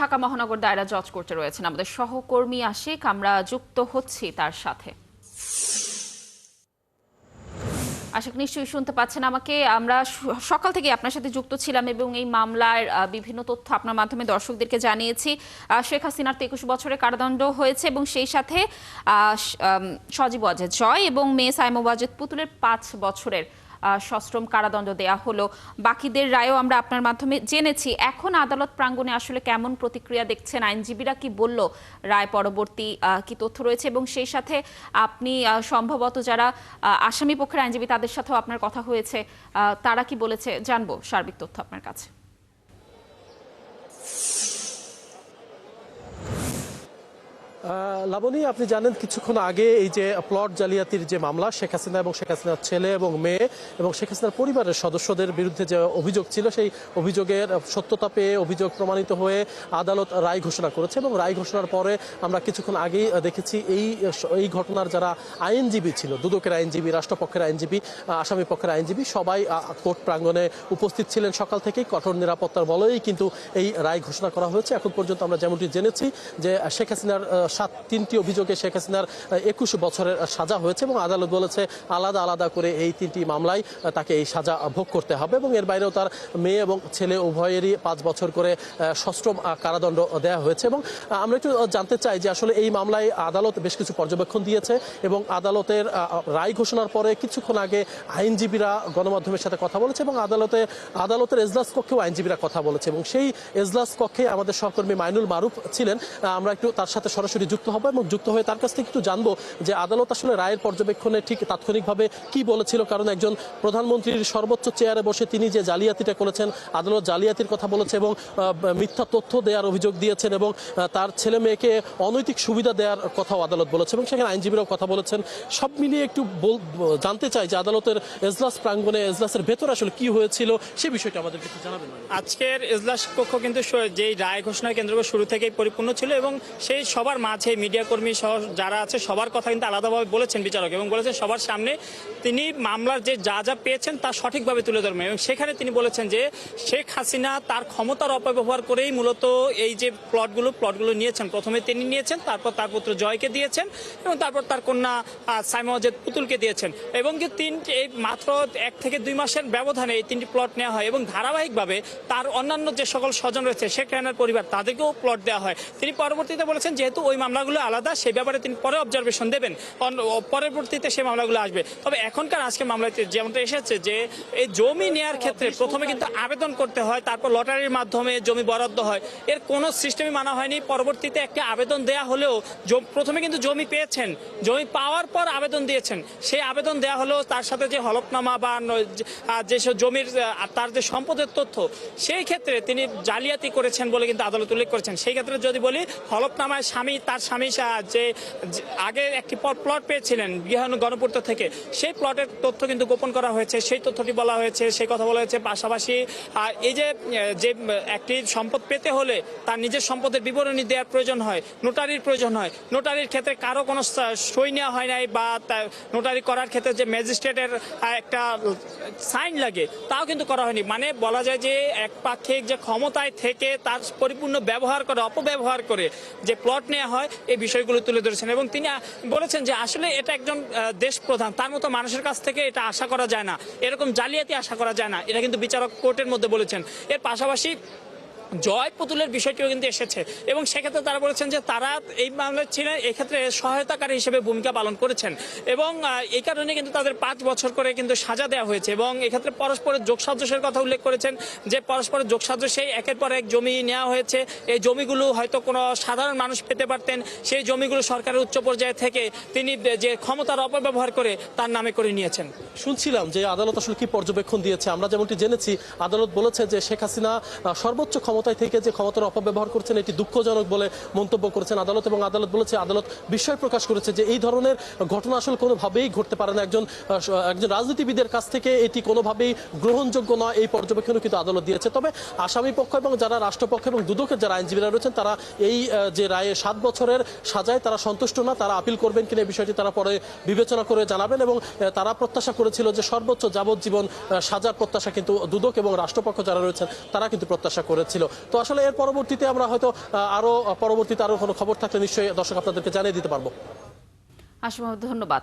ঢাকা মহানগর দায়রা জজ কোর্টে রয়েছেন আমাদের সহকর্মী আশিক। আমরা যুক্ত হচ্ছি তার সাথে। আশিক, নিশ্চয়ই শুনতে পাচ্ছেন আমাকে। আমরা সকাল থেকে আপনার সাথে যুক্ত ছিলাম এবং এই মামলার বিভিন্ন তথ্য আপনার মাধ্যমে দর্শকদেরকে জানিয়েছি। শেখ হাসিনার 23 বছরের কারাদণ্ড হয়েছে এবং সেই সাথে সজীব ওয়াজেদ জয় এবং মেয়ে সাইমা ওয়াজেদ পুতুলের 5 বছরের সশ্রম কারাদণ্ড দেয়া হলো। বাকিদের রায়ও আমরা আপনার মাধ্যমে জেনেছি। এখন আদালত প্রাঙ্গণে আসলে কেমন প্রতিক্রিয়া দেখছেন? আইনজীবীরা কি বলল? রায় পরবর্তী কি তথ্য রয়েছে? এবং সেই সাথে আপনি সম্ভবত যারা আসামি পক্ষের আইনজীবী তাদের সাথেও আপনার কথা হয়েছে, তারা কি বলেছে জানবো সার্বিক তথ্য আপনার কাছে। লাবণী, আপনি জানেন কিছুক্ষণ আগে এই যে প্লট জালিয়াতির যে মামলা, শেখ হাসিনা এবং শেখ হাসিনার ছেলে এবং মেয়ে এবং শেখ হাসিনার পরিবারের সদস্যদের বিরুদ্ধে যে অভিযোগ ছিল, সেই অভিযোগের সত্যতা পেয়ে অভিযোগ প্রমাণিত হয়ে আদালত রায় ঘোষণা করেছে। এবং রায় ঘোষণার পরে আমরা কিছুক্ষণ আগেই দেখেছি এই ঘটনার যারা আইনজীবী ছিল, দুদকের আইনজীবী, রাষ্ট্রপক্ষের আইনজীবী, আসামি পক্ষের আইনজীবী, সবাই কোর্ট প্রাঙ্গণে উপস্থিত ছিলেন সকাল থেকেই। কঠোর নিরাপত্তার বলেই কিন্তু এই রায় ঘোষণা করা হয়েছে। এখন পর্যন্ত আমরা যেমনটি জেনেছি যে শেখ হাসিনার 3টি অভিযোগে শেখ হাসিনার 21 বছরের সাজা হয়েছে এবং আদালত বলেছে আলাদা আলাদা করে এই 3টি মামলায় তাকে এই সাজা ভোগ করতে হবে এবং এর বাইরেও তার মেয়ে এবং ছেলে উভয়েরই 5 বছর করে সশ্রম কারাদণ্ড দেওয়া হয়েছে। এবং আমরা একটু জানতে চাই যে আসলে এই মামলায় আদালত বেশ কিছু পর্যবেক্ষণ দিয়েছে এবং আদালতের রায় ঘোষণার পরে কিছুক্ষণ আগে আইনজীবীরা গণমাধ্যমের সাথে কথা বলেছে এবং আদালতের এজলাস কক্ষেও আইনজীবীরা কথা বলেছে এবং সেই এজলাস কক্ষে আমাদের সহকর্মী মাইনুল মারুফ ছিলেন। আমরা একটু তার সাথে সরাসরি যুক্ত হব এবং যুক্ত হয়ে তার কাছ থেকে একটু জানবো যে আদালত আসলে রায়ের পর্যবেক্ষণে ঠিক তাৎক্ষণিকভাবে কি বলেছিল। কারণ একজন প্রধানমন্ত্রীর সর্বোচ্চ চেয়ারে বসে তিনি যে জালিয়াতিটা করেছেন, আদালত জালিয়াতির কথা বলেছে এবং মিথ্যা তথ্য দেওয়ার অভিযোগ দিয়েছেন এবং তার ছেলে মেয়েকে অনৈতিক সুবিধা দেওয়ার কথাও আদালত বলেছে এবং সেখানে আইনজীবীরাও কথা বলেছেন। সব মিলিয়ে একটু জানতে চাই যে আদালতের এজলাস প্রাঙ্গণে এজলাসের ভেতর আসলে কি হয়েছিল সে বিষয়টা আমাদের একটু জানাবেন। আজকের এজলাস কক্ষ কিন্তু যেই রায় ঘোষণা কেন্দ্র করে শুরু থেকেই পরিপূর্ণ ছিল এবং সেই সবার মাঝে মিডিয়া কর্মী সহ যারা আছে সবার কথা কিন্তু আলাদাভাবে বলেছেন বিচারক এবং বলেছেন সবার সামনে তিনি মামলার যে যা যা পেয়েছেন তা সঠিকভাবে তুলে ধরবেন। এবং সেখানে তিনি বলেছেন যে শেখ হাসিনা তার ক্ষমতার অপব্যবহার করেই মূলত এই যে প্লটগুলো নিয়েছেন। প্রথমে তিনি নিয়েছেন, তারপর তার পুত্র জয়কে দিয়েছেন এবং তারপর তার কন্যা সাইমা ওয়াজেদ পুতুলকে দিয়েছেন এবং যে এই মাত্র 1 থেকে 2 মাসের ব্যবধানে এই 3টি প্লট নেওয়া হয় এবং ধারাবাহিকভাবে তার অন্যান্য যে সকল স্বজন রয়েছে শেখ রেহানার পরিবার তাদেরকেও প্লট দেওয়া হয়। তিনি পরবর্তীতে বলেছেন যেহেতু ওই মামলাগুলো আলাদা, সেই ব্যাপারে তিনি পরে অবজারভেশন দেবেন, পরবর্তীতে সেই মামলাগুলো আসবে। তবে এখনকার আজকে মামলাতে যেমনটা এসেছে যে এই জমি নেওয়ার ক্ষেত্রে প্রথমে কিন্তু আবেদন করতে হয়, তারপর লটারির মাধ্যমে জমি বরাদ্দ হয়, এর কোনো সিস্টেমই মানা হয়নি। পরবর্তীতে একটি আবেদন দেয়া হলেও প্রথমে কিন্তু জমি পেয়েছেন, জমি পাওয়ার পর আবেদন দিয়েছেন, সেই আবেদন দেয়া হলেও তার সাথে যে হলফনামা বা যেসব জমির তার যে সম্পদের তথ্য, সেই ক্ষেত্রে তিনি জালিয়াতি করেছেন বলে কিন্তু আদালত উল্লেখ করেছেন। সেই ক্ষেত্রে যদি বলি, হলফনামায় তার স্বামী যে আগে একটি প্লট পেয়েছিলেন গণপূর্ত থেকে, সেই প্লটের তথ্য কিন্তু গোপন করা হয়েছে, সেই তথ্যটি বলা হয়েছে, সেই কথা বলা হয়েছে। পাশাপাশি এই যে একটি সম্পদ পেতে হলে তার নিজের সম্পদের বিবরণী দেওয়ার প্রয়োজন হয়, নোটারির প্রয়োজন হয়। নোটারির ক্ষেত্রে কারো কোনো সই নেওয়া হয় নাই বা নোটারি করার ক্ষেত্রে যে ম্যাজিস্ট্রেটের একটা সাইন লাগে তাও কিন্তু করা হয়নি। মানে বলা যায় যে একপাক্ষিক যে ক্ষমতায় থেকে তার পরিপূর্ণ অপব্যবহার করে যে প্লট নেওয়া হয়, এই বিষয়গুলো তুলে ধরেছেন এবং তিনি বলেছেন যে আসলে এটা একজন দেশ প্রধান, তার মতো মানুষের কাছ থেকে এটা আশা করা যায় না, এরকম জালিয়াতি আশা করা যায় না। এটা কিন্তু বিচারক কোর্টের মধ্যে বলেছেন। এর পাশাপাশি জয় পুতুলের বিষয়টিও কিন্তু এসেছে এবং সেক্ষেত্রে তারা বলেছেন যে তারা এই মামলায় ছিলেন, এক্ষেত্রে সহায়তাকারী হিসেবে ভূমিকা পালন করেছেন এবং এই কারণে কিন্তু তাদের 5 বছর করে কিন্তু সাজা দেওয়া হয়েছে এবং এক্ষেত্রে পরস্পরের যোগসাদৃশ্যের কথা উল্লেখ করেছেন যে পরস্পরের যোগসাদৃশ্যেই একের পর এক জমি নেওয়া হয়েছে। এই জমিগুলো হয়তো কোনো সাধারণ মানুষ পেতে পারতেন, সেই জমিগুলো সরকারের উচ্চ পর্যায়ে থেকে তিনি যে ক্ষমতার অপব্যবহার করে তার নামে করে নিয়েছেন। শুনছিলাম যে আদালত আসলে কি পর্যবেক্ষণ দিয়েছে। আমরা যেমনটি জেনেছি, আদালত বলেছে যে শেখ হাসিনা সর্বোচ্চ ক্ষমতায় থেকে যে ক্ষমতার অপব্যবহার করছেন এটি দুঃখজনক বলে মন্তব্য করেছেন আদালত এবং আদালত বলেছে, আদালত বিস্ময় প্রকাশ করেছে যে এই ধরনের ঘটনা আসলে কোনোভাবেই ঘটতে পারে না, একজন রাজনীতিবিদের কাছ থেকে এটি কোনোভাবেই গ্রহণযোগ্য নয়, এই পর্যবেক্ষণও কিন্তু আদালত দিয়েছে। তবে আসামি পক্ষ এবং যারা রাষ্ট্রপক্ষ এবং দুদকের যারা আইনজীবীরা রয়েছেন তারা এই যে রায়ে 7 বছরের সাজায় তারা সন্তুষ্ট না, তারা আপিল করবেন কিনা এই বিষয়টি তারা পরে বিবেচনা করে জানাবেন এবং তারা প্রত্যাশা করেছিল যে সর্বোচ্চ যাবজ্জীবন সাজার প্রত্যাশা কিন্তু দুদক এবং রাষ্ট্রপক্ষ যারা রয়েছেন তারা কিন্তু প্রত্যাশা করেছিল। তো আসলে এর পরবর্তীতে আমরা হয়তো আরো কোনো খবর থাকলে নিশ্চয়ই দর্শক আপনাদেরকে জানিয়ে দিতে পারবো। আসলে ধন্যবাদ।